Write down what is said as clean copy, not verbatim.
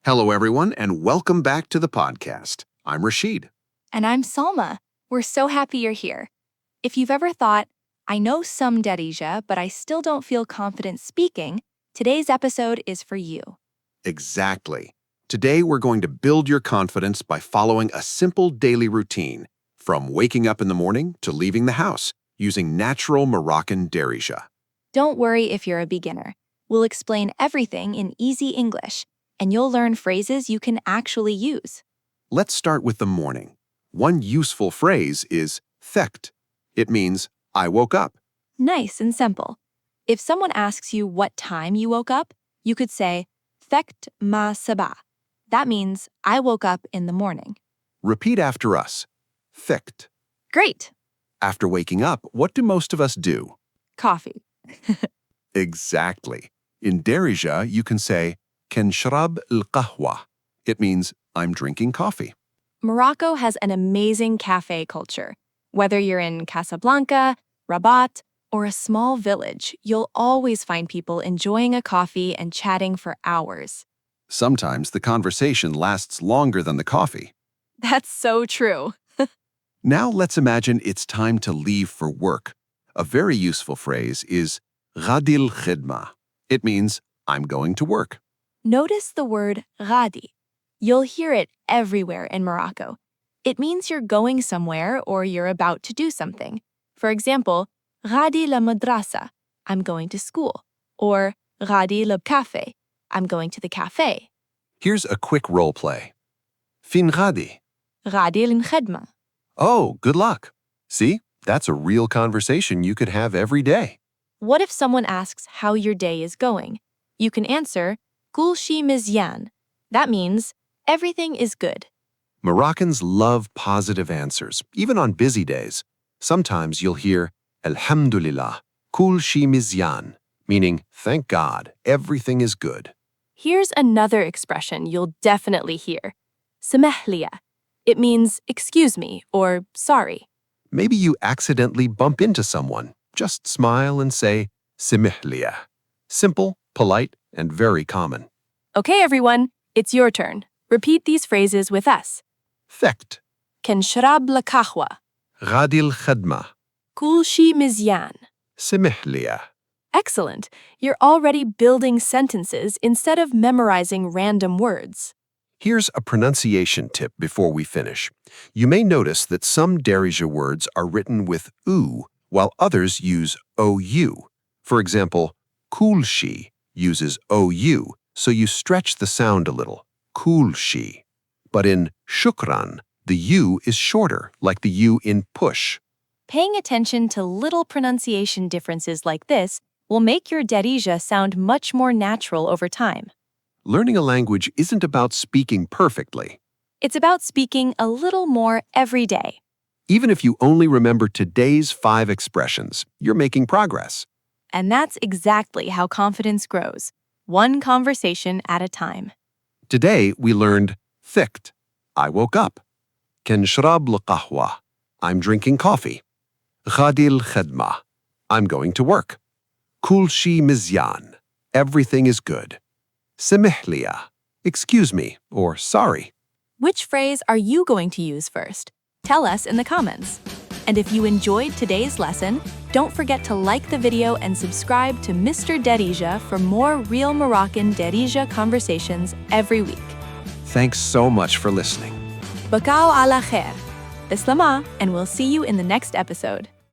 Hello, everyone, and welcome back to the podcast. I'm Rashid. And I'm Salma. We're so happy you're here. If you've ever thought, I know some Darija, but I still don't feel confident speaking, today's episode is for you. Exactly. Today, we're going to build your confidence by following a simple daily routine, from waking up in the morning to leaving the house, using natural Moroccan Darija. Don't worry if you're a beginner. We'll explain everything in easy English, and you'll learn phrases you can actually use. Let's start with the morning. One useful phrase is thekt. It means, I woke up. Nice and simple. If someone asks you what time you woke up, you could say, thekt ma sabah. That means, I woke up in the morning. Repeat after us. Thekt. Great! After waking up, what do most of us do? Coffee. Exactly. In Darija, you can say, Kanshreb lkhedma. It means, I'm drinking coffee. Morocco has an amazing cafe culture. Whether you're in Casablanca, Rabat, or a small village, you'll always find people enjoying a coffee and chatting for hours. Sometimes the conversation lasts longer than the coffee. That's so true. Now let's imagine it's time to leave for work. A very useful phrase is Ghadi lkhedma. It means, I'm going to work. Notice the word Ghadi. You'll hear it everywhere in Morocco. It means you're going somewhere or you're about to do something. For example, Ghadi la madrasa, I'm going to school. Or Ghadi la café, I'm going to the cafe. Here's a quick role play. Fin Ghadi. Ghadi lkhedma. Oh, good luck. See, that's a real conversation you could have every day. What if someone asks how your day is going? You can answer, Koulshi mezyan. That means, everything is good. Moroccans love positive answers, even on busy days. Sometimes you'll hear, Alhamdulillah, Koulshi mezyan, meaning, thank God, everything is good. Here's another expression you'll definitely hear. Samahlia. It means, excuse me, or sorry. Maybe you accidentally bump into someone. Just smile and say, Simihlia. Simple, polite, and very common. Okay, everyone, it's your turn. Repeat these phrases with us. Thekt. Kanshreb lkhedma. Ghadi lkhedma. Koulshi mezyan. Simihlia. Excellent. You're already building sentences instead of memorizing random words. Here's a pronunciation tip before we finish. You may notice that some Darija words are written with oo, while others use ou. For example, Koulshi uses ou, so you stretch the sound a little, Koulshi. But in shukran, the u is shorter, like the u in push. Paying attention to little pronunciation differences like this will make your Darija sound much more natural over time. Learning a language isn't about speaking perfectly. It's about speaking a little more every day. Even if you only remember today's 5 expressions, you're making progress. And that's exactly how confidence grows, one conversation at a time. Today, we learned thekt. I woke up. Kanshreb lkhedma. I'm drinking coffee. Ghadi lkhedma. I'm going to work. Koulshi mezyan. Everything is good. Simihlia. Excuse me, or sorry. Which phrase are you going to use first? Tell us in the comments. And if you enjoyed today's lesson, don't forget to like the video and subscribe to Mr. Darija for more real Moroccan Darija conversations every week. Thanks so much for listening. Bakao ala khair. Bislama, and we'll see you in the next episode.